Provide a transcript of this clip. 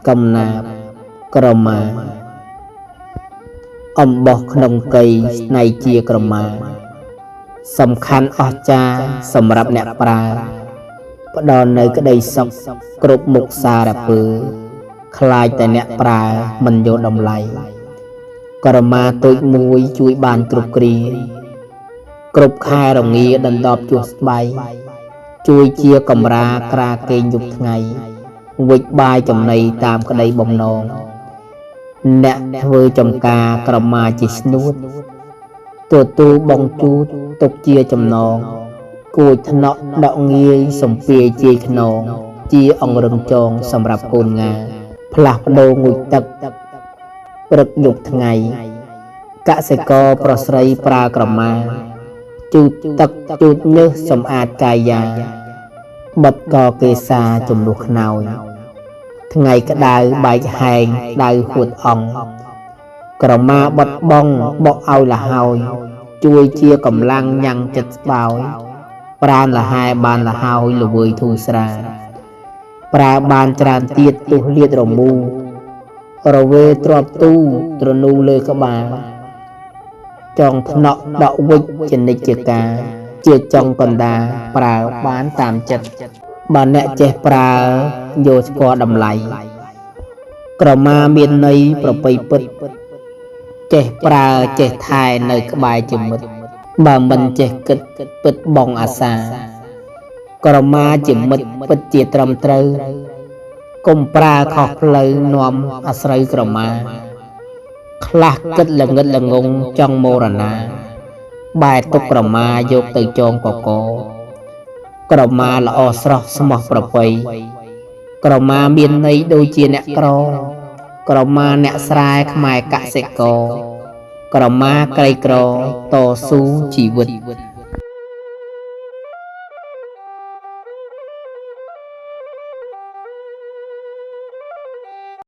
កំណាបក្រមាអំបោះក្នុងកៃស្នៃជាក្រមាសំខាន់អស្ចារ្យសម្រាប់អ្នកប្រើផ្ដល់នៅក្តីសុខគ្រប់មុខសារពើខ្លាចតែអ្នកប្រើមិនយល់តម្លៃក្រមាតូចមួយជួយបានគ្រប់គ្រាគ្រប់ខែរងាដណ្ដប់ជួសស្បៃជួយជាកម្រាក្រាគេងយប់ថ្ងៃវិចបាយចំណីតាមក្តីបំណងអ្នកធ្វើចំការក្រមាជាស្នួតទទួលបងជូតទុកជាចំណងគួចថ្នាក់ដកងាយសំពាយជាខ្នងជាអង្រឹងចងសម្រាប់កូនងាផ្លាស់ប្ដូรงូចទឹកព្រឹកយប់ថ្ងៃកសិករប្រស្រីប្រើក្រមាជូតទឹកជូតញើសសម្អាតកាយាបិទកកេសាជំនួសខ្នើយថ្ងៃក្តៅបែកហែងដៅហួតអង្ក្រមាបត់បងបកឲ្យលហើយជួយជាកម្លាំងញ៉ាំងចិត្តស្បើយប្រានលហែបានលហើយល្វើយធូរស្រាលប្រើបានច្រើនទៀតទុះលាតរមូរវេទ្របទូត្រនូលើក្បាលចងថ្នាក់ដកវិចចនិច្ចការជាចុងកណ្ដាលប្រើបានតាមចិត្តបើអ្នកចេះប្រើយកស្គាល់តម្លៃក្រមាមានន័យប្រពៃពិតចេះប្រើចេះថែនៅក្បែរជាមិត្តបើមិនចេះគិតពិតបងអាសាក្រមាជាមិត្តពិតជាត្រឹមត្រូវកុំប្រើខុសផ្លូវនាំអាស្រូវក្រមាខ្លះគិតល្ងិតល្ងងចង់មរណាបែរទុកក្រមាយកទៅចងកកក្រមាល្អស្រស់ស្មោះប្រពៃក្រមាមានន័យដូចជាអ្នកក្រមាអ្នកស្រែខ្មែរកសិករក្រមាក្រីក្រតស៊ូជីវិត